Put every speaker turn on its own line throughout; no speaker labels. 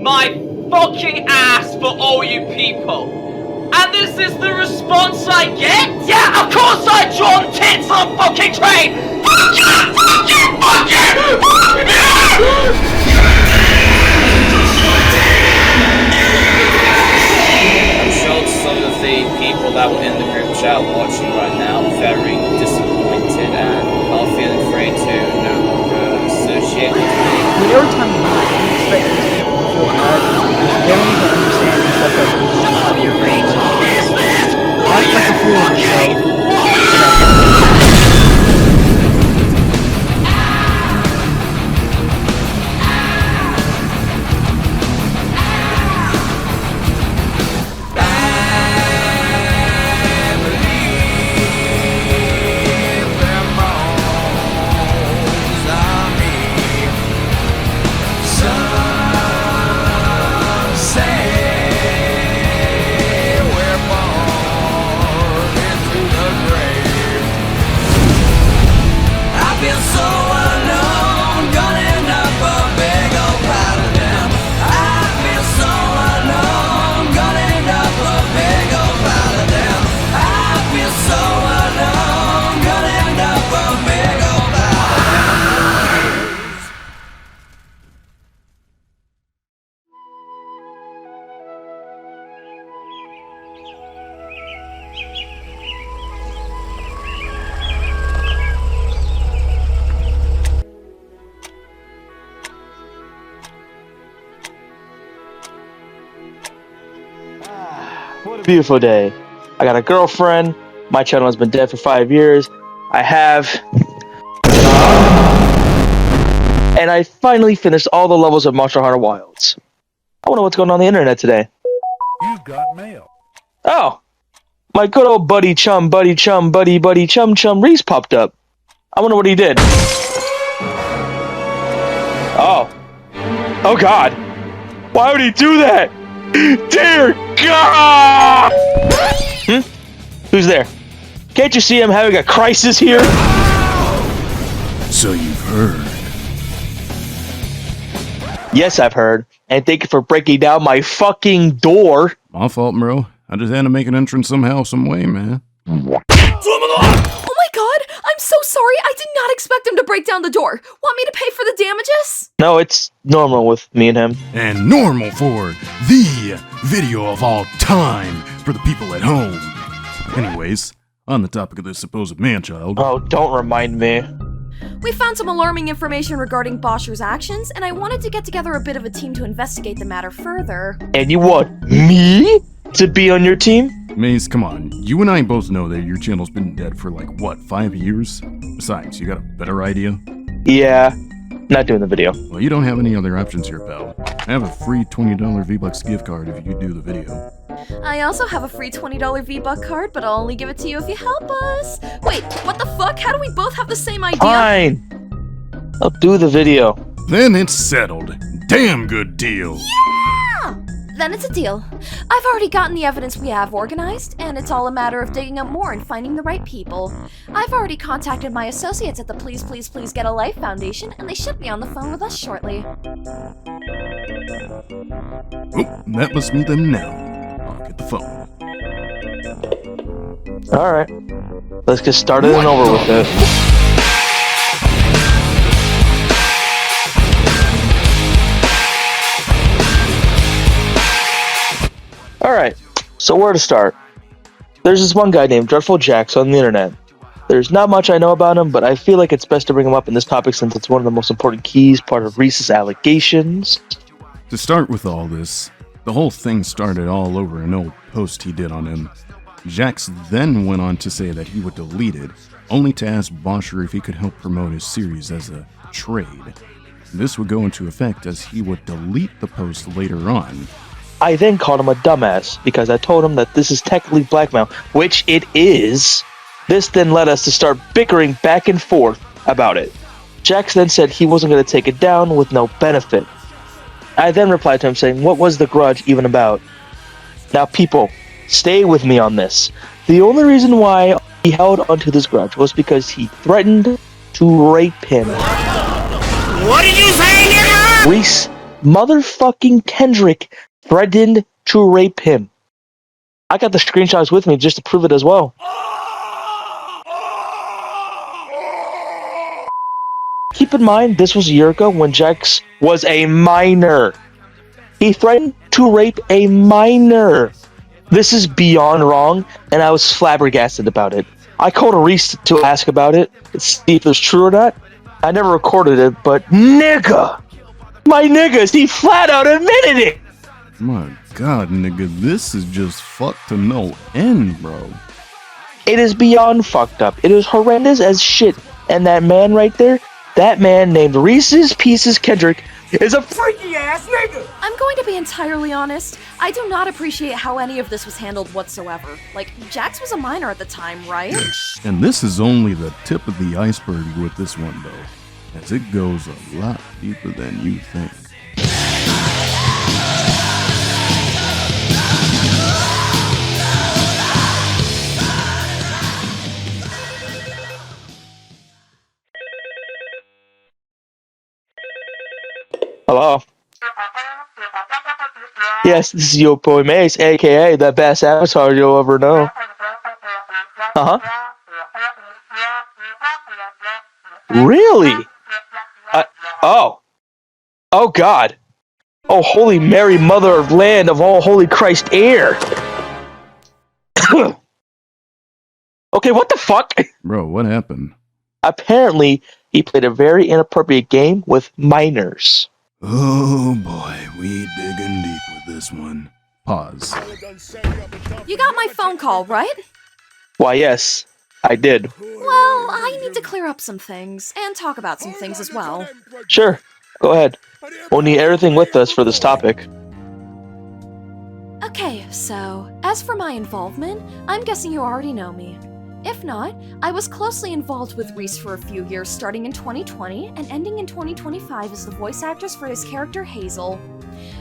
my fucking ass for all you people. And this is the response I get? Yeah, of course I drawn tits on a fucking train! Fuck you! Fuck you! Fuck you! Fuck you! I'm sure some of the people that were in the group chat watching right now are very disappointed and are feeling free to no longer associate with me.
Every time you hear it, you expect these people to feel bad. They don't even understand the stuff that you out of your brain. Act like a fool on yourself.
What a beautiful day. I got a girlfriend. My channel has been dead for 5 years. I have. And I finally finished all the levels of Monster Hunter Wilds. I wonder what's going on the internet today.
You've got mail.
Oh! My good old buddy chum, buddy chum Reece popped up. I wonder what he did. Oh. Oh god. Why would he do that? Dear God! Who's there? Can't you see I'm having a crisis here?
So you've heard.
Yes, I've heard. And thank you for breaking down my fucking door.
My fault, bro. I just had to make an entrance somehow, some way, man.
Oh my god! I'm so sorry! I did not expect him to break down the door! Want me to pay for the damages?
No, it's normal with me and him.
And normal for the video of all time for the people at home. Anyways, on the topic of this supposed man-child.
Oh, don't remind me.
We found some alarming information regarding Bosher's actions, and I wanted to get together a bit of a team to investigate the matter further.
And you want me to be on your team?
Maze, come on. You and I both know that your channel's been dead for like, what, 5 years? Besides, you got a better idea?
Yeah, not doing the video.
Well, you don't have any other options here, pal. I have a free $20 V-Bucks gift card if you do the video.
I also have a free $20 V-Buck card, but I'll only give it to you if you help us. Wait, what the fuck? How do we both have the same idea?
Fine. I'll do the video.
Then it's settled. Damn good deal.
Yeah! Then it's a deal. I've already gotten the evidence we have organized, and it's all a matter of digging up more and finding the right people. I've already contacted my associates at the Please Please Please Get a Life Foundation, and they should be on the phone with us shortly.
Oh, that must be them now. I'll get the phone.
Alright. Let's get started and over with it. Alright, so where to start? There's this one guy named Dreadful Jax on the internet. There's not much I know about him, but I feel like it's best to bring him up in this topic since it's one of the most important keys, part of Reece's allegations.
To start with all this, the whole thing started all over an old post he did on him. Jax then went on to say that he would delete it, only to ask Bosher if he could help promote his series as a trade. This would go into effect as he would delete the post later on.
I then called him a dumbass because I told him that this is technically blackmail, which it is. This then led us to start bickering back and forth about it. Jax then said he wasn't going to take it down with no benefit. I then replied to him saying, what was the grudge even about? Now people, stay with me on this. The only reason why he held onto this grudge was because he threatened to rape him.
What did you say, nigga?
Reece motherfucking Kendrick threatened to rape him. I got the screenshots with me just to prove it as well. Keep in mind, this was a year ago when Jax was a minor. He threatened to rape a minor. This is beyond wrong, and I was flabbergasted about it. I called Reece to ask about it, to see if it was true or not. I never recorded it, but nigga! My niggas, he flat out admitted it!
My god, nigga, this is just fucked to no end, bro.
It is beyond fucked up. It is horrendous as shit. And that man right there, that man named Reese's Pieces Kendrick, is a freaky ass nigga!
I'm going to be entirely honest. I do not appreciate how any of this was handled whatsoever. Like, Jax was a minor at the time, right?
And this is only the tip of the iceberg with this one, though, as it goes a lot deeper than you think.
Hello? Yes, this is your boy Mace, aka the best avatar you'll ever know. Uh-huh. Really? Oh. Oh God. Oh, Holy Mary, Mother of Land of all Holy Christ air. Okay, what the fuck?
Bro, what happened?
Apparently, he played a very inappropriate game with minors.
Oh boy, we digging deep with this one. Pause.
You got my phone call, right?
Why, yes, I did.
Well, I need to clear up some things, and talk about some things as well.
Sure, go ahead. We'll need everything with us for this topic.
Okay, so, as for my involvement, I'm guessing you already know me. If not, I was closely involved with Reece for a few years, starting in 2020 and ending in 2025 as the voice actress for his character Hazel.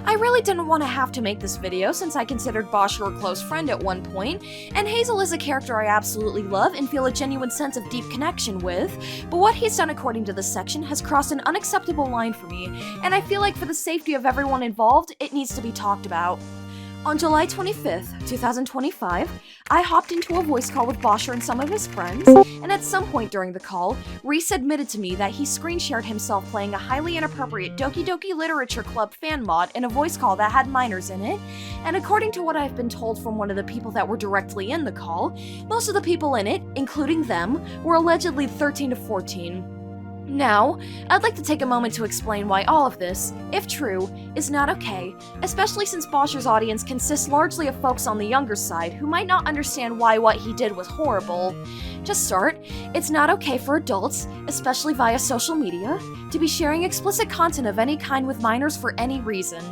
I really didn't want to have to make this video since I considered Bosher a close friend at one point, and Hazel is a character I absolutely love and feel a genuine sense of deep connection with, but what he's done according to this section has crossed an unacceptable line for me, and I feel like for the safety of everyone involved, it needs to be talked about. On July 25th, 2025, I hopped into a voice call with Bosher and some of his friends, and at some point during the call, Reece admitted to me that he screen shared himself playing a highly inappropriate Doki Doki Literature Club fan mod in a voice call that had minors in it, and according to what I've been told from one of the people that were directly in the call, most of the people in it, including them, were allegedly 13 to 14. Now, I'd like to take a moment to explain why all of this, if true, is not okay, especially since Bosher's audience consists largely of folks on the younger side who might not understand why what he did was horrible. To start, it's not okay for adults, especially via social media, to be sharing explicit content of any kind with minors for any reason.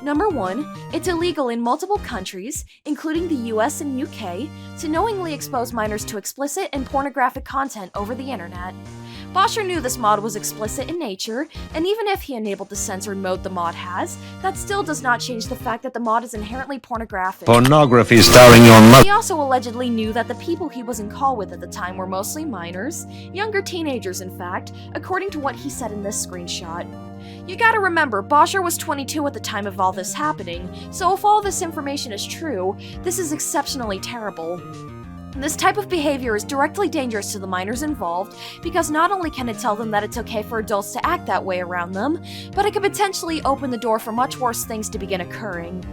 Number 1, it's illegal in multiple countries, including the US and UK, to knowingly expose minors to explicit and pornographic content over the internet. Bosher knew this mod was explicit in nature, and even if he enabled the censored mode the mod has, that still does not change the fact that the mod is inherently pornographic.
Pornography starring your mother.
He also allegedly knew that the people he was in call with at the time were mostly minors, younger teenagers in fact, according to what he said in this screenshot. You gotta remember, Bosher was 22 at the time of all this happening, so if all this information is true, this is exceptionally terrible. This type of behavior is directly dangerous to the minors involved because not only can it tell them that it's okay for adults to act that way around them, but it could potentially open the door for much worse things to begin occurring.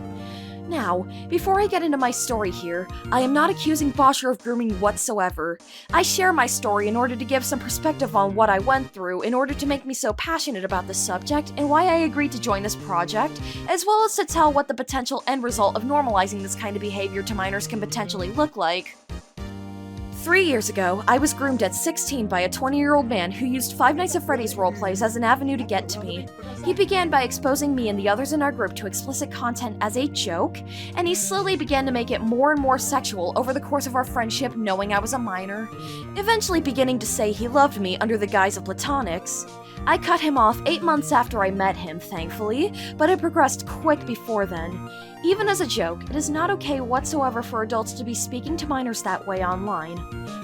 Now, before I get into my story here, I am not accusing Bosher of grooming whatsoever. I share my story in order to give some perspective on what I went through in order to make me so passionate about this subject and why I agreed to join this project, as well as to tell what the potential end result of normalizing this kind of behavior to minors can potentially look like. 3 years ago, I was groomed at 16 by a 20-year-old man who used Five Nights at Freddy's roleplays as an avenue to get to me. He began by exposing me and the others in our group to explicit content as a joke, and he slowly began to make it more and more sexual over the course of our friendship, knowing I was a minor, eventually beginning to say he loved me under the guise of platonics. I cut him off 8 months after I met him, thankfully, but it progressed quick before then. Even as a joke, it is not okay whatsoever for adults to be speaking to minors that way online.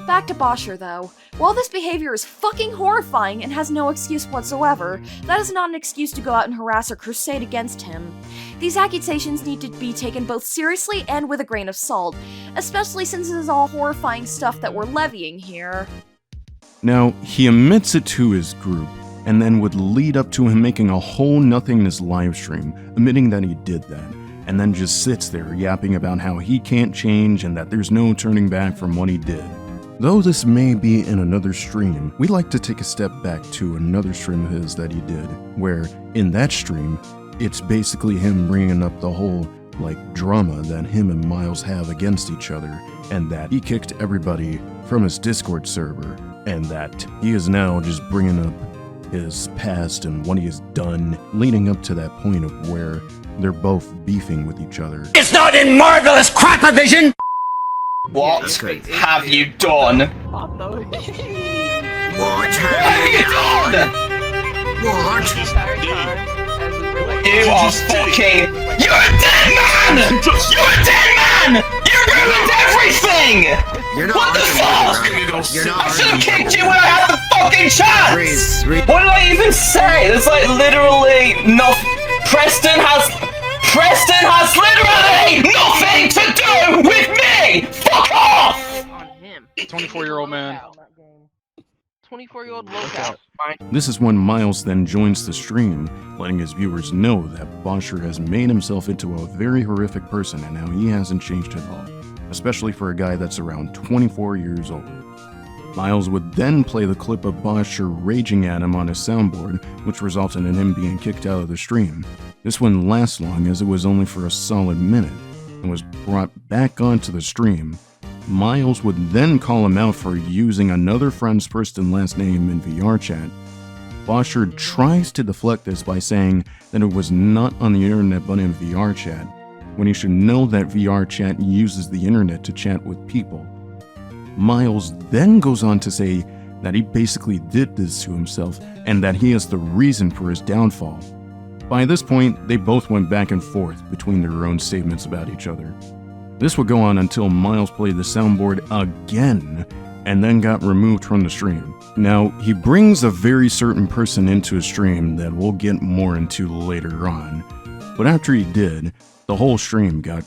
Back to Bosher, though. While this behavior is fucking horrifying and has no excuse whatsoever, that is not an excuse to go out and harass or crusade against him. These accusations need to be taken both seriously and with a grain of salt, especially since it is all horrifying stuff that we're levying here.
Now, he admits it to his group, and then would lead up to him making a whole nothingness livestream, admitting that he did that, and then just sits there yapping about how he can't change and that there's no turning back from what he did. Though this may be in another stream, we like to take a step back to another stream of his that he did, where in that stream, it's basically him bringing up the whole, drama that him and Miles have against each other, and that he kicked everybody from his Discord server, and that he is now just bringing up his past and what he has done, leading up to that point of where they're both beefing with each other.
It's not in Marvelous Crap-O-Vision!
What have you done?
What
What have you done? You are fucking... You're a dead man! You're a dead man! You ruined everything! What the fuck? I should have kicked you when I had the fucking chance! What did I even say? There's literally nothing. Preston has literally nothing to do with me! Fuck off!
On him. 24-year-old man. 24-year-old lookout.
This is when Miles then joins the stream, letting his viewers know that Bosher has made himself into a very horrific person and how he hasn't changed at all, especially for a guy that's around 24 years old. Miles would then play the clip of Bosher raging at him on his soundboard, which resulted in him being kicked out of the stream. This wouldn't last long as it was only for a solid minute, and was brought back onto the stream. Miles would then call him out for using another friend's first and last name in VR chat. Bosher tries to deflect this by saying that it was not on the internet but in VR chat, when he should know that VR chat uses the internet to chat with people. Miles then goes on to say that he basically did this to himself and that he is the reason for his downfall. By this point, they both went back and forth between their own statements about each other. This would go on until Miles played the soundboard again and then got removed from the stream. Now, he brings a very certain person into his stream that we'll get more into later on, but after he did, the whole stream got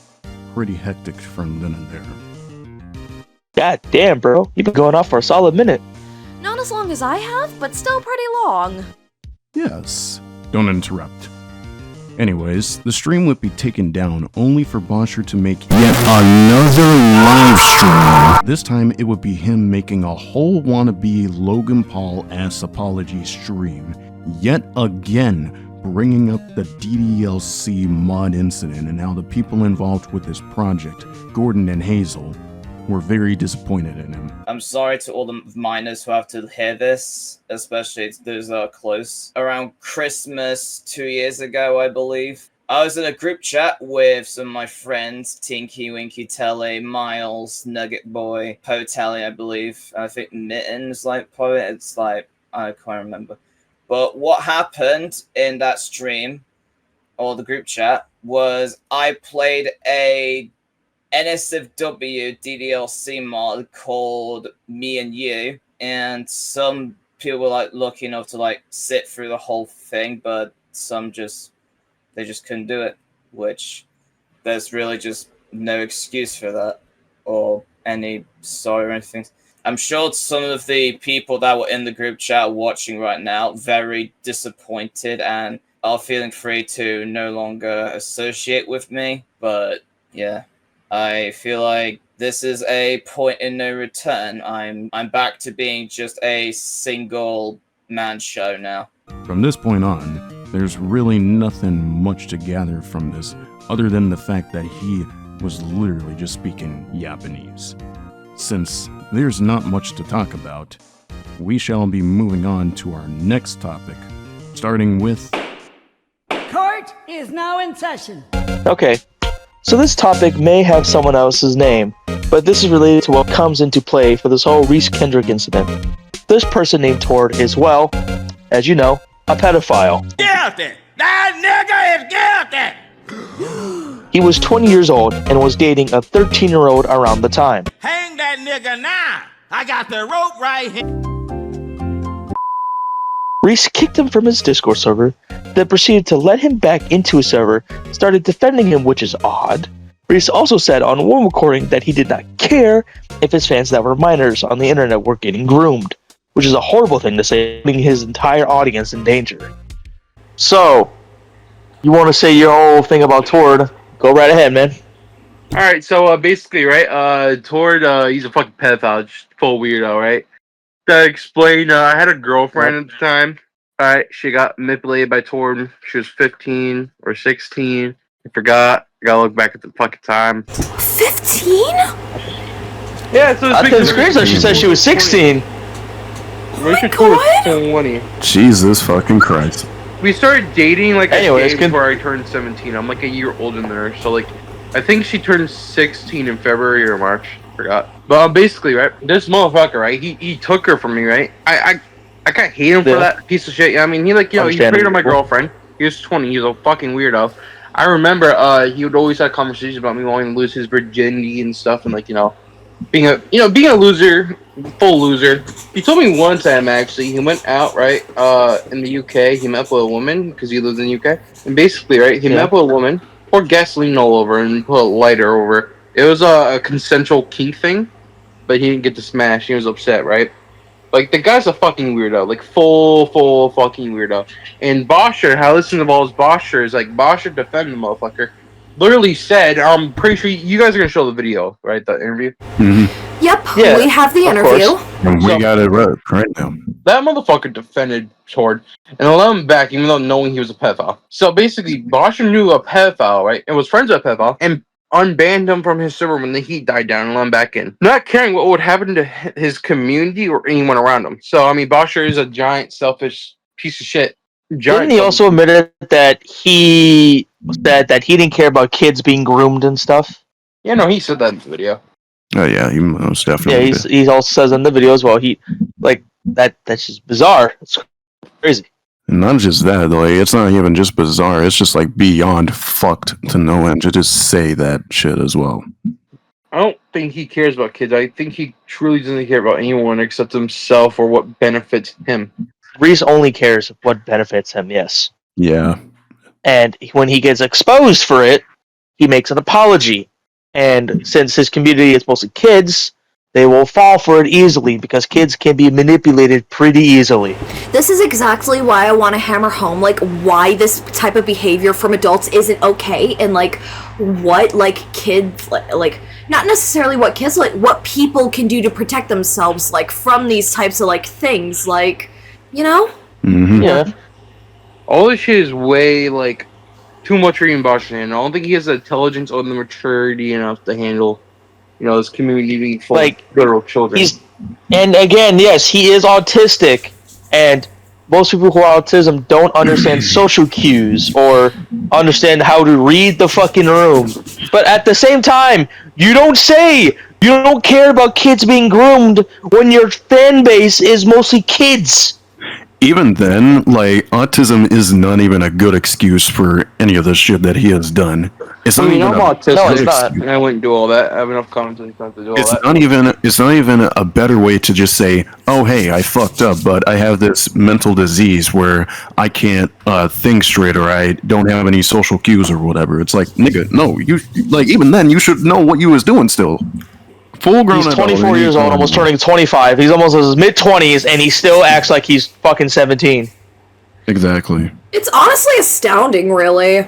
pretty hectic from then and there.
God damn, bro. You've been going off for a solid minute.
Not as long as I have, but still pretty long.
Yes, don't interrupt. Anyways, the stream would be taken down only for Bosher to make yet another live stream. This time it would be him making a whole wannabe Logan Paul-ass apology stream. Yet again, bringing up the DDLC mod incident and how the people involved with this project, Gordon and Hazel, were very disappointed in him.
I'm sorry to all the minors who have to hear this, especially those that are close. Around Christmas 2 years ago, I believe, I was in a group chat with some of my friends, Tinky, Winky, Telly, Miles, Nugget Boy, Po Telly, I believe. I think Mittens, Po. It's I can't remember. But what happened in that stream, or the group chat, was I played a NSFW DDLC mod called Me and You, and some people were lucky enough to sit through the whole thing, but some they just couldn't do it, which there's really just no excuse for that or any sorry or anything. I'm sure some of the people that were in the group chat watching right now very disappointed and are feeling free to no longer associate with me, but yeah. I feel like this is a point in no return. I'm back to being just a single man show now.
From this point on, there's really nothing much to gather from this other than the fact that he was literally just speaking Japanese. Since there's not much to talk about, we shall be moving on to our next topic, starting with...
Court is now in session.
Okay. So this topic may have someone else's name, but this is related to what comes into play for this whole Reece Kendrick incident. This person named Tord is, well, as you know, a pedophile.
Guilty! That nigga is guilty!
He was 20 years old and was dating a 13-year-old around the time.
Hang that nigga now! I got the rope right here!
Reece kicked him from his Discord server, then proceeded to let him back into his server, started defending him, which is odd. Reece also said on one recording that he did not care if his fans that were minors on the internet were getting groomed, which is a horrible thing to say, putting his entire audience in danger. So, you want to say your whole thing about Tord? Go right ahead, man.
Alright, so basically, right, Tord, he's a fucking pedophile, just full weirdo, right? To explain, I had a girlfriend at the time. Alright, she got manipulated by Tord. She was 15 or 16. I forgot. I gotta look back at the fucking time.
15?
Yeah, so
I think the screenshot she said she was 16.
God.
20.
Jesus fucking Christ.
We started dating like
Anyways,
a day before I turned 17. I'm like a year older than her, so like I think she turned 16 in February or March. Forgot. But basically, right, this motherfucker, right, he took her from me, right? I kind of hate him for that piece of shit. Yeah, I mean, he like, you know, he preyed on my girlfriend. He was 20. He's a fucking weirdo. I remember he would always have conversations about me wanting to lose his virginity and stuff, and like, you know, being a loser, full loser. He told me one time actually, he went out right in the UK. He met with a woman because he lives in the UK, and basically, right, he met with a woman, poured gasoline all over and put a lighter over. It was a consensual kink thing, but he didn't get to smash. He was upset, right? Like, the guy's a fucking weirdo. Like, full fucking weirdo. And Bosher, how I listen to all his Bosher is, like, Bosher defended the motherfucker. Literally said, I'm pretty sure you guys are going to show the video, right? The interview?
Mm-hmm.
Yep,
Yeah,
we have the interview.
And we got it right now.
That motherfucker defended Tord and allowed him back, even though knowing he was a pedophile. So basically, Bosher knew a pedophile, right? And was friends with a pedophile, and unbanned him from his server when the heat died down and let him back in. Not caring what would happen to his community or anyone around him. So, I mean, Bosher is a giant, selfish piece of shit.
Didn't he also admit that he said that he didn't care about kids being groomed and stuff?
Yeah, no, he said that in the video.
Oh yeah, he most definitely.
Yeah, he also says in the video as well. He like that's just bizarre. It's crazy.
And not just that, like, it's not even just bizarre. It's just like beyond fucked to no end to just say that shit as well.
I don't think he cares about kids. I think he truly doesn't care about anyone except himself or what benefits him.
Reece only cares what benefits him. Yes.
Yeah.
And when he gets exposed for it, he makes an apology. And since his community is mostly kids, they will fall for it easily because kids can be manipulated pretty easily.
This is exactly why I want to hammer home, like, why this type of behavior from adults isn't okay, and, like, what, like, kids, like, not necessarily what kids, like, what people can do to protect themselves, like, from these types of, like, things, like, you know?
Mm-hmm.
Yeah.
All this shit is way, like, too much for even Bosher. I don't think he has the intelligence or the maturity enough to handle, you know, this community being full of literal children.
And again, yes, he is autistic, and most people who are autism don't understand social cues or understand how to read the fucking room. But at the same time, you don't care about kids being groomed when your fan base is mostly kids.
Even then, like, autism is not even a good excuse for any of the shit that he has done. It's not even
I'm autistic.
No, it's not.
And I wouldn't do all that. I have enough common sense to do all
It's
that.
not even a better way to just say, oh hey, I fucked up, but I have this mental disease where I can't think straight or I don't have any social cues or whatever. It's like, nigga, no, you, like, even then you should know what you was doing still. Full grown.
He's 24 years old, almost turning 25. He's almost in his mid-20s, and he still acts like he's fucking 17.
Exactly.
It's honestly astounding, really.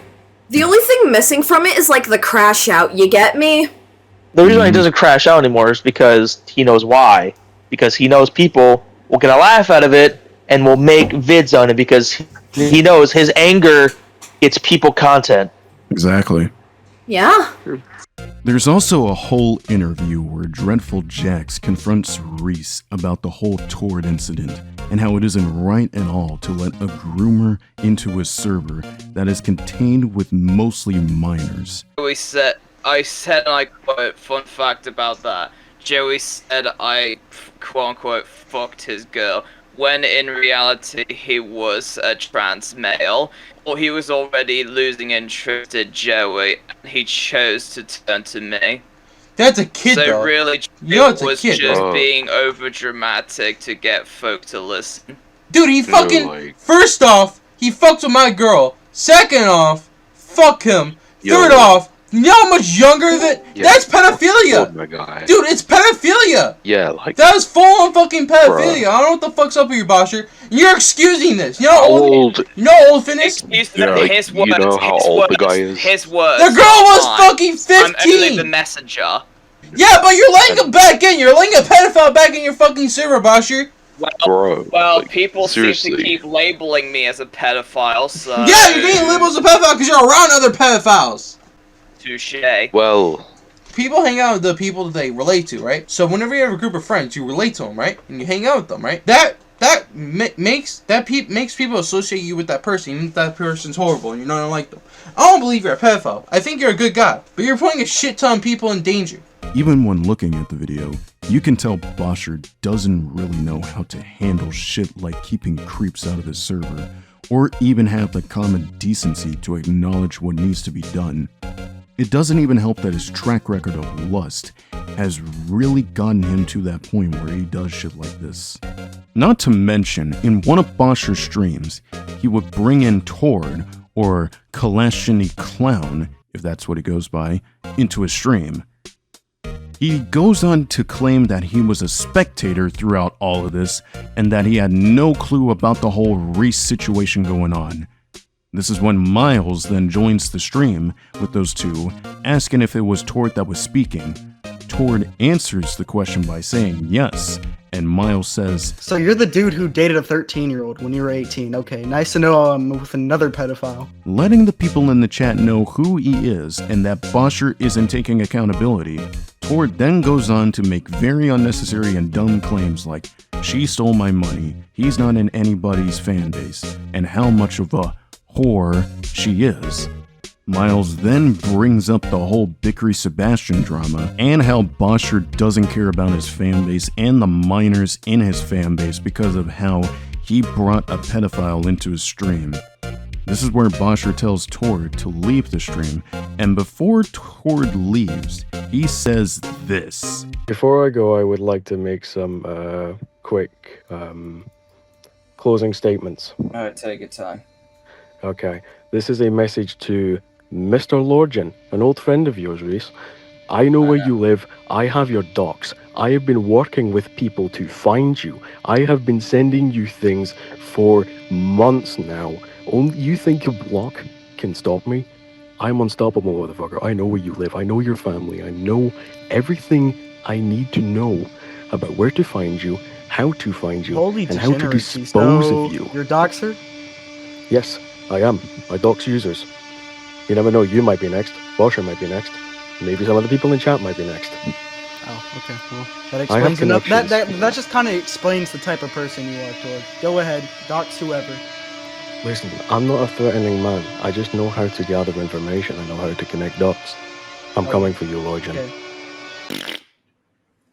The only thing missing from it is, like, the crash out, you get me?
The reason why he doesn't crash out anymore is because he knows why. Because he knows people will get a laugh out of it and will make vids on it because he knows his anger gets people content.
Exactly.
Yeah.
There's also a whole interview where Dreadful Jax confronts Reece about the whole Tord incident and how it isn't right at all to let a groomer into a server that is contained with mostly minors.
I said, and I quote, fun fact about that. Joey said I, quote unquote, fucked his girl. when in reality he was a trans male, or he was already losing interest in Joey, and he chose to turn to me.
That's a kid,
So
though.
really,
You know
it
it's a
was
kid,
just
right?
being over dramatic to get folk to listen.
Dude, he fucking... First off, he fucked with my girl. Second off, fuck him. Third off, you know how much younger that... That's pedophilia!
Oh my god.
Dude, it's pedophilia!
Yeah, like...
That was full-on fucking pedophilia.
Bruh.
I don't know what the fuck's up with you, Bosher. You're excusing this. You know
How
how
old?
You know how old Finn is?
Excuse
Yeah, like,
his
you
words,
know how
his
old
words,
the guy is?
His words.
The girl was
Fine.
fucking 15!
I'm only the messenger.
Yeah, but you're letting him back in. You're letting a pedophile back in your fucking server, Bosher.
Bro,
Well,
like,
people
seriously.
seem to keep labeling me as a pedophile, so...
Yeah, you're getting labeled as a pedophile because you're around other pedophiles.
Touche.
Well...
People hang out with the people that they relate to, right? So whenever you have a group of friends, you relate to them, right? And you hang out with them, right? That makes people associate you with that person, even if that person's horrible and you don't like them. I don't believe you're a pedophile. I think you're a good guy, but you're putting a shit ton of people in danger.
Even when looking at the video, you can tell Bosher doesn't really know how to handle shit like keeping creeps out of his server, or even have the common decency to acknowledge what needs to be done. It doesn't even help that his track record of lust has really gotten him to that point where he does shit like this. Not to mention, in one of Bosher's streams, he would bring in Tord, or Kalashini Clown, if that's what he goes by, into his stream. He goes on to claim that he was a spectator throughout all of this, and that he had no clue about the whole Reece situation going on. This is when Miles then joins the stream with those two, asking if it was Tord that was speaking. Tord answers the question by saying yes, and Miles says,
So you're the dude who dated a 13-year-old when you were 18. Okay, nice to know I'm with another pedophile.
letting the people in the chat know who he is and that Bosher isn't taking accountability. Tord then goes on to make very unnecessary and dumb claims like, she stole my money, he's not in anybody's fan base, and how much of a whore she is. Miles then brings up the whole Bickery Sebastian drama and how Bosher doesn't care about his fanbase and the minors in his fanbase because of how he brought a pedophile into his stream. This is where Bosher tells Tord to leave the stream, and before Tord leaves, he says this.
Before I go, I would like to make some quick closing statements.
Alright, take your time.
Okay, this is a message to Mr. Lorgen, an old friend of yours, Reece. I know where you live. I have your docs. I have been working with people to find you. I have been sending you things for months now. Only you think your block can stop me? I'm unstoppable, motherfucker. I know where you live. I know your family. I know everything I need to know about where to find you, how to find you,
Holy
and how to
degeneracy.
dispose
So
of you.
you're a doxer?
Yes, I am. I dox users. You never know, you might be next. Bosher might be next. Maybe some other people in chat might be next.
Oh, okay. Well, that
I have
explains enough. That
connections.
just kind of explains the type of person you are, Tord. Go ahead, dox whoever.
Listen, I'm not a threatening man. I just know how to gather information. I know how to connect dots. I'm coming for you, Lorgen.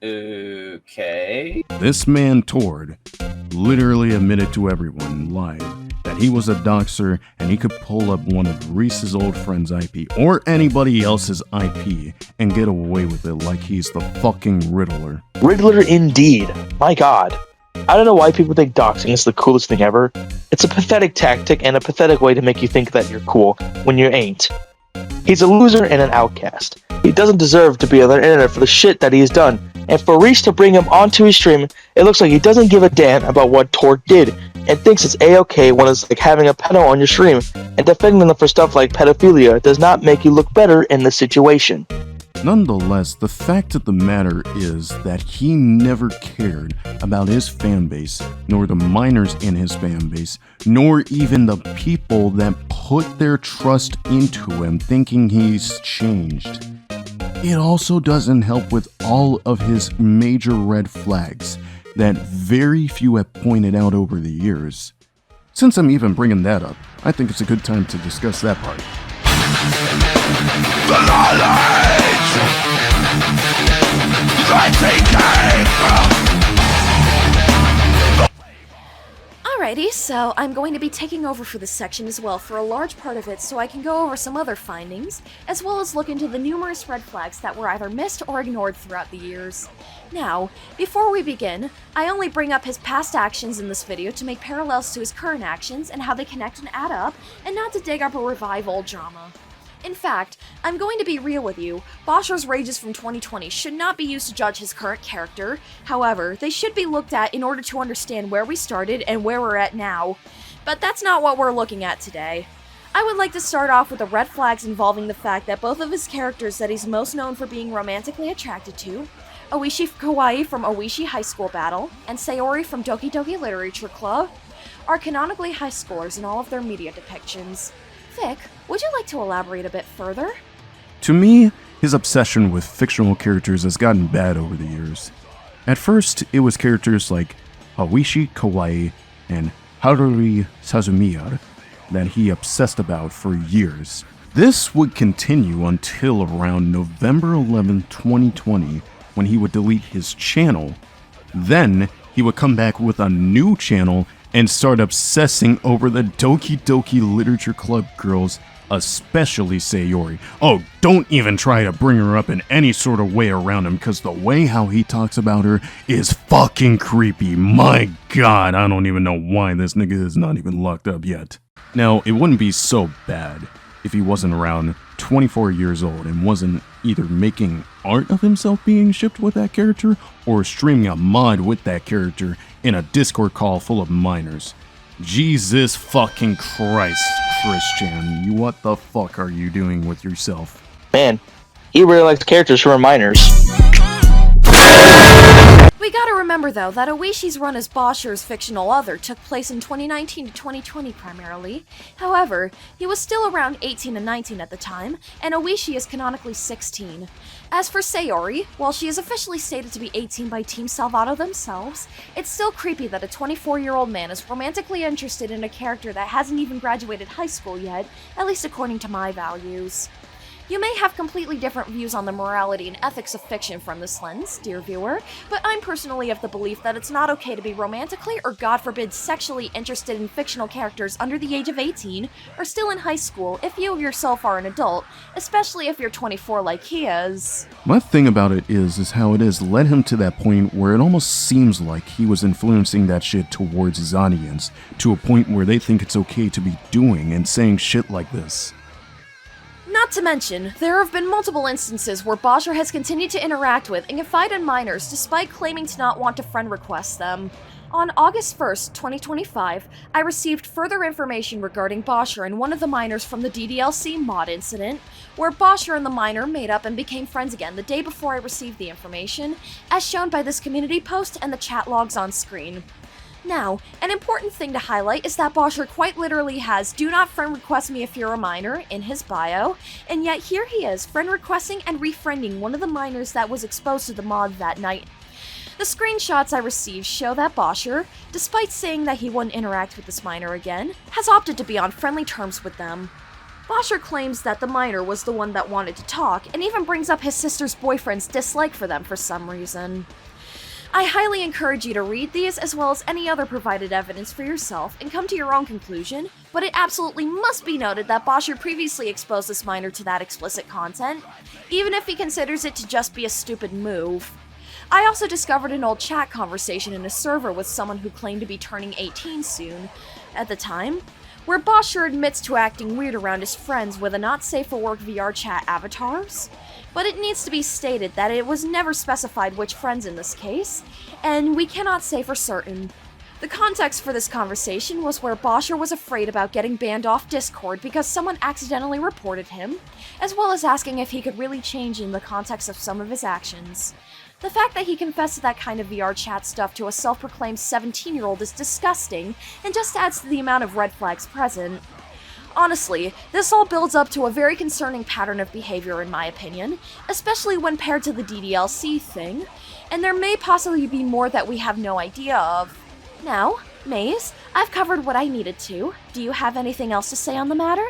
Okay.
This man, Tord, literally admitted to everyone live that he was a doxer and he could pull up one of Reece's old friend's IP or anybody else's IP and get away with it like he's the fucking Riddler.
Riddler indeed. My god. I don't know why people think doxing is the coolest thing ever. It's a pathetic tactic and a pathetic way to make you think that you're cool when you ain't. He's a loser and an outcast. He doesn't deserve to be on the internet for the shit that he's done. And for Reece to bring him onto his stream, it looks like he doesn't give a damn about what Tord did and thinks it's a-okay when it's like having a pedo on your stream, and defending them for stuff like pedophilia does not make you look better in this situation.
Nonetheless, the fact of the matter is that he never cared about his fanbase, nor the minors in his fanbase, nor even the people that put their trust into him thinking he's changed. It also doesn't help with all of his major red flags that very few have pointed out over the years. Since I'm even bringing that up, I think it's a good time to discuss that part.
The knowledge that they gave.
Alrighty, so I'm going to be taking over for this section as well for a large part of it so I can go over some other findings, as well as look into the numerous red flags that were either missed or ignored throughout the years. Now, before we begin, I only bring up his past actions in this video to make parallels to his current actions and how they connect and add up, and not to dig up or revive old drama. In fact, I'm going to be real with you, Bosher's rages from 2020 should not be used to judge his current character. However, they should be looked at in order to understand where we started and where we're at now. But that's not what we're looking at today. I would like to start off with the red flags involving the fact that both of his characters that he's most known for being romantically attracted to, Oishi Kawaii from Oishi High School Battle, and Sayori from Doki Doki Literature Club, are canonically high schoolers in all of their media depictions. Vic, would you like to elaborate a bit further?
To me, his obsession with fictional characters has gotten bad over the years. At first, it was characters like Oishi Kawaii and Haruri Suzumiya that he obsessed about for years. This would continue until around November 11, 2020, when he would delete his channel. Then, he would come back with a new channel and start obsessing over the Doki Doki Literature Club girls, especially Sayori. Oh, don't even try to bring her up in any sort of way around him, because the way how he talks about her is fucking creepy. My god, I don't even know why this nigga is not even locked up yet. Now, it wouldn't be so bad if he wasn't around 24 years old and wasn't either making art of himself being shipped with that character or streaming a mod with that character in a Discord call full of minors. Jesus fucking Christ, Christian, what the fuck are you doing with yourself?
Man, he really likes characters who are minors.
We gotta remember though that Oishi's run as Bosher's fictional other took place in 2019 to 2020 primarily. However, he was still around 18 and 19 at the time, and Oishi is canonically 16. As for Sayori, while she is officially stated to be 18 by Team Salvato themselves, it's still creepy that a 24-year-old man is romantically interested in a character that hasn't even graduated high school yet, at least according to my values. You may have completely different views on the morality and ethics of fiction from this lens, dear viewer, but I'm personally of the belief that it's not okay to be romantically or, God forbid, sexually interested in fictional characters under the age of 18 or still in high school if you yourself are an adult, especially if you're 24 like he is.
My thing about it is how it has led him to that point where it almost seems like he was influencing that shit towards his audience, to a point where they think it's okay to be doing and saying shit like this.
Not to mention, there have been multiple instances where Bosher has continued to interact with and confide in minors despite claiming to not want to friend request them. On August 1st, 2025, I received further information regarding Bosher and one of the minors from the DDLC mod incident, where Bosher and the minor made up and became friends again the day before I received the information, as shown by this community post and the chat logs on screen. Now, an important thing to highlight is that Bosher quite literally has "do not friend request me if you're a minor" in his bio, and yet here he is friend requesting and refriending one of the minors that was exposed to the mod that night. The screenshots I received show that Bosher, despite saying that he wouldn't interact with this minor again, has opted to be on friendly terms with them. Bosher claims that the minor was the one that wanted to talk, and even brings up his sister's boyfriend's dislike for them for some reason. I highly encourage you to read these as well as any other provided evidence for yourself and come to your own conclusion, but it absolutely must be noted that Bosher previously exposed this minor to that explicit content, even if he considers it to just be a stupid move. I also discovered an old chat conversation in a server with someone who claimed to be turning 18 soon, at the time, where Bosher admits to acting weird around his friends with a not-safe-for-work VR chat avatars. But it needs to be stated that it was never specified which friends in this case, and we cannot say for certain. The context for this conversation was where Bosher was afraid about getting banned off Discord because someone accidentally reported him, as well as asking if he could really change in the context of some of his actions. The fact that he confessed to that kind of VR chat stuff to a self-proclaimed 17-year-old is disgusting, and just adds to the amount of red flags present. Honestly, this all builds up to a very concerning pattern of behavior in my opinion, especially when paired to the DDLC thing, and there may possibly be more that we have no idea of. Now, Maze, I've covered what I needed to. Do you have anything else to say on the matter?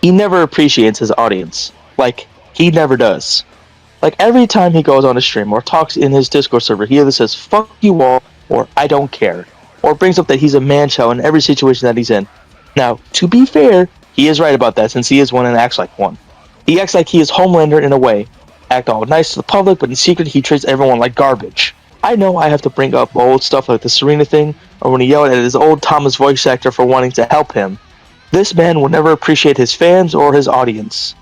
He never appreciates his audience. Like, he never does. Like, every time he goes on a stream or talks in his Discord server, he either says, "fuck you all," or "I don't care." or brings up that he's a man-child in every situation that he's in. Now, to be fair, he is right about that since he is one and acts like one. He acts like he is Homelander in a way. Act all nice to the public, but in secret he treats everyone like garbage. I know I have to bring up old stuff like the Serena thing, or when he yelled at his old Thomas voice actor for wanting to help him. This man will never appreciate his fans or his audience.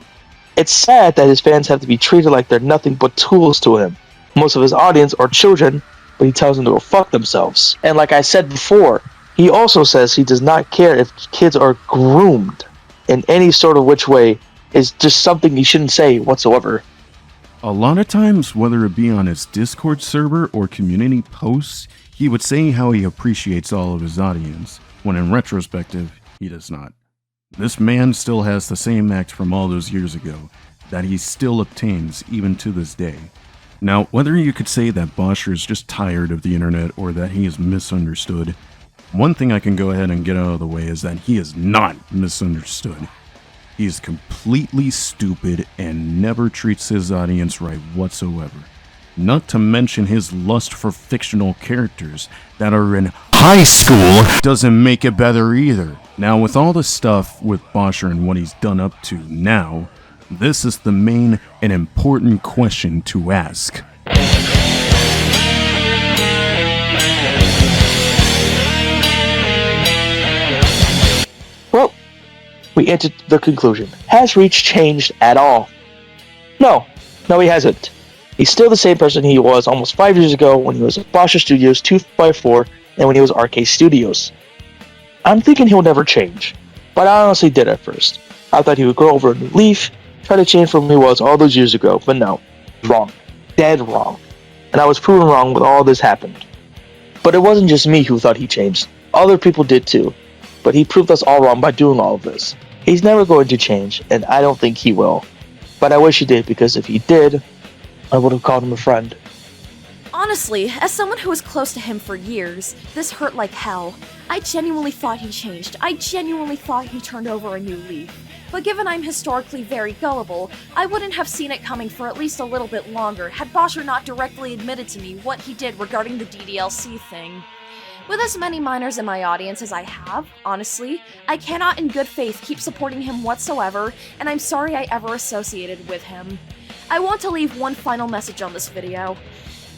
It's sad that his fans have to be treated like they're nothing but tools to him. Most of his audience are children, but he tells them to go fuck themselves. And like I said before, he also says he does not care if kids are groomed in any sort of which way. Is just something he shouldn't say whatsoever.
A lot of times, whether it be on his Discord server or community posts, he would say how he appreciates all of his audience, when in retrospective, he does not. This man still has the same act from all those years ago, that he still obtains even to this day. Now, whether you could say that Bosher is just tired of the internet or that he is misunderstood, one thing I can go ahead and get out of the way is that he is not misunderstood. He is completely stupid and never treats his audience right whatsoever. Not to mention his lust for fictional characters that are in high school doesn't make it better either. Now, with all the stuff with Bosher and what he's done up to now, this is the main and important question to ask.
Well, we entered the conclusion. Has Reece changed at all? No, he hasn't. He's still the same person he was almost 5 years ago when he was at Bosher Studios 2x4 and when he was RK Studios. I'm thinking he'll never change, but I honestly did at first. I thought he would grow over a new leaf, try to change from who he was all those years ago, but no, wrong. Dead wrong. And I was proven wrong when all this happened. But it wasn't just me who thought he changed. Other people did too. But he proved us all wrong by doing all of this. He's never going to change, and I don't think he will. But I wish he did, because if he did, I would have called him a friend.
Honestly, as someone who was close to him for years, this hurt like hell. I genuinely thought he changed. I genuinely thought he turned over a new leaf. But given I'm historically very gullible, I wouldn't have seen it coming for at least a little bit longer had Bosher not directly admitted to me what he did regarding the DDLC thing. With as many minors in my audience as I have, honestly, I cannot in good faith keep supporting him whatsoever, and I'm sorry I ever associated with him. I want to leave one final message on this video.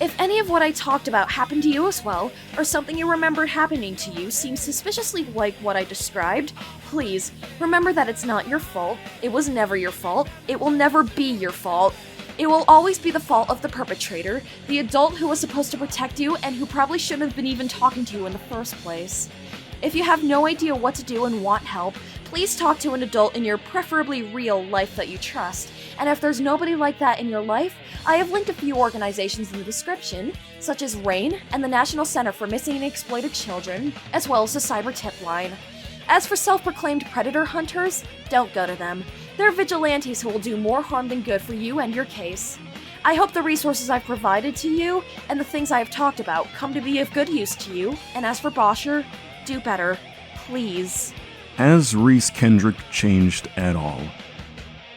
If any of what I talked about happened to you as well, or something you remembered happening to you seems suspiciously like what I described, please, remember that it's not your fault, it was never your fault, it will never be your fault. It will always be the fault of the perpetrator, the adult who was supposed to protect you and who probably shouldn't have been even talking to you in the first place. If you have no idea what to do and want help, please talk to an adult in your preferably real life that you trust. And if there's nobody like that in your life, I have linked a few organizations in the description, such as RAIN and the National Center for Missing and Exploited Children, as well as the Cyber Tip Line. As for self-proclaimed predator hunters, don't go to them. They're vigilantes who will do more harm than good for you and your case. I hope the resources I've provided to you and the things I have talked about come to be of good use to you, and as for Bosher, do better, please.
Has Reece Kendrick changed at all?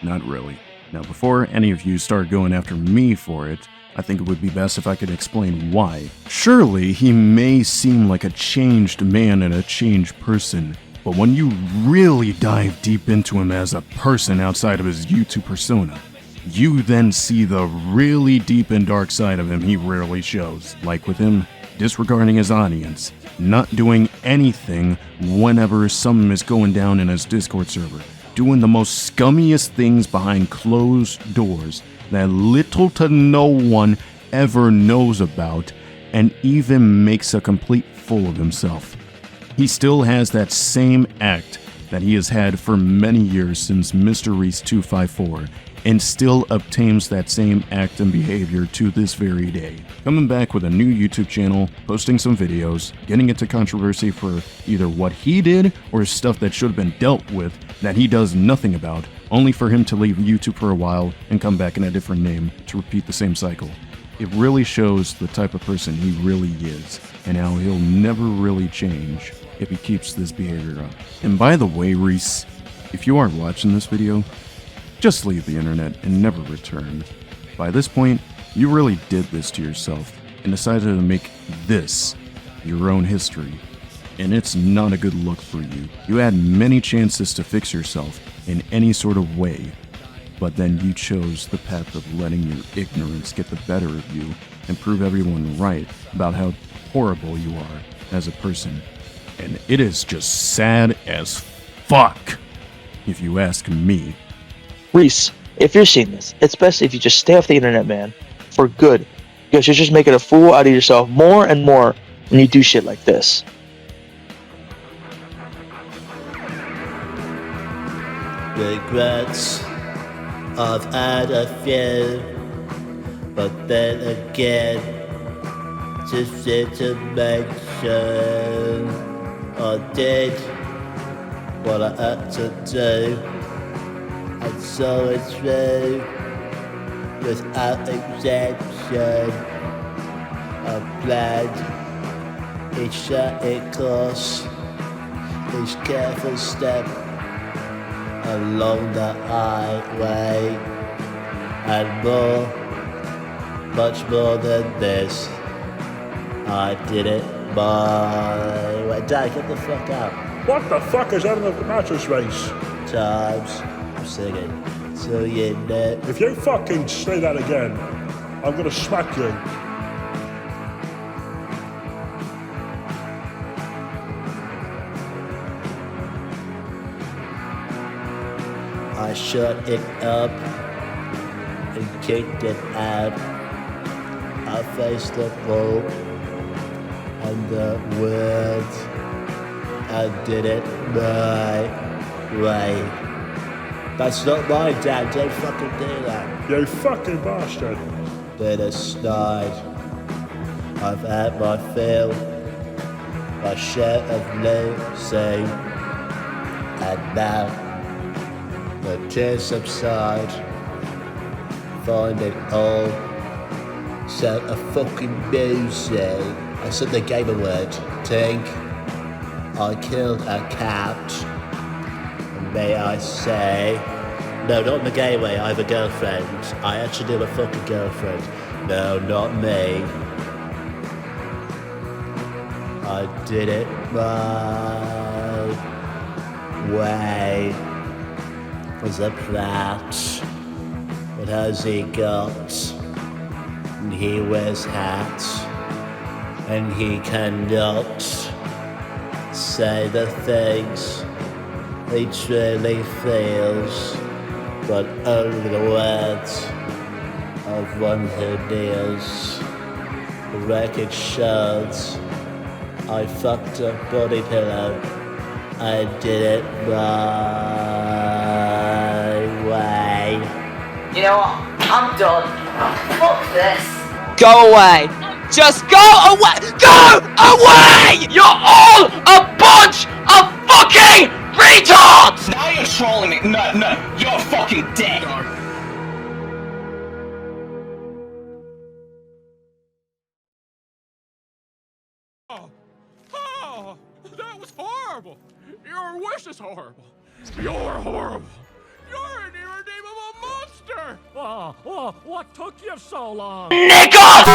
Not really. Now, before any of you start going after me for it, I think it would be best if I could explain why. Surely, he may seem like a changed man and a changed person, but when you really dive deep into him as a person outside of his YouTube persona, you then see the really deep and dark side of him he rarely shows. Like with him disregarding his audience, not doing anything whenever something is going down in his Discord server, doing the most scummiest things behind closed doors that little to no one ever knows about, and even makes a complete fool of himself. He still has that same act that he has had for many years since Mr. Reece 254, and still obtains that same act and behavior to this very day. Coming back with a new YouTube channel, posting some videos, getting into controversy for either what he did or stuff that should have been dealt with that he does nothing about, only for him to leave YouTube for a while and come back in a different name to repeat the same cycle. It really shows the type of person he really is, and how he'll never really change if he keeps this behavior up. And by the way, Reece, if you are watching this video, just leave the internet and never return. By this point, you really did this to yourself and decided to make this your own history. and it's not a good look for you. You had many chances to fix yourself in any sort of way, but then you chose the path of letting your ignorance get the better of you and prove everyone right about how horrible you are as a person. And it is just sad as fuck, if you ask me.
Reece, if you're seeing this, it's best if you just stay off the internet, man. For good. Because you're just making a fool out of yourself more and more when you do shit like this.
Regrets, I've had a few, but then again, just to mention, I did what I had to do, and so it's true, without exemption. I planned each certain course, each careful step along the highway, and more, much more than this, I did it my way. Dad, get the fuck out.
What the fuck is that in the mattress race?
Times, I'm singing, so you know.
If you fucking say that again, I'm gonna smack you.
I shut it up and kicked it out. I faced the wall and the words. I did it my way. That's not my dad, don't fucking do that.
You fucking bastard.
Been aside. I've had my fill, my share of losing, and now the tears subside, find it all so a fucking music. I said the game word, think. I killed a cat, and may I say, no, not in the gay way, I have a girlfriend. I actually do have a fucking girlfriend. No, not me. I did it my way. Was a plat. What has he got? And he wears hats, and he cannot say the things he truly feels, but only the words of one who kneels. The record shows I fucked a body pillow. I did it my way.
You know what? I'm done. Fuck this. Go away. Just go away. Go away! You're all a bunch of fucking retards!
Now you're trolling me. No, you're fucking dead.
Oh, that was horrible. Your wish is horrible. You're horrible. You're an irredeemable monster.
What took you so long?
Nicholas!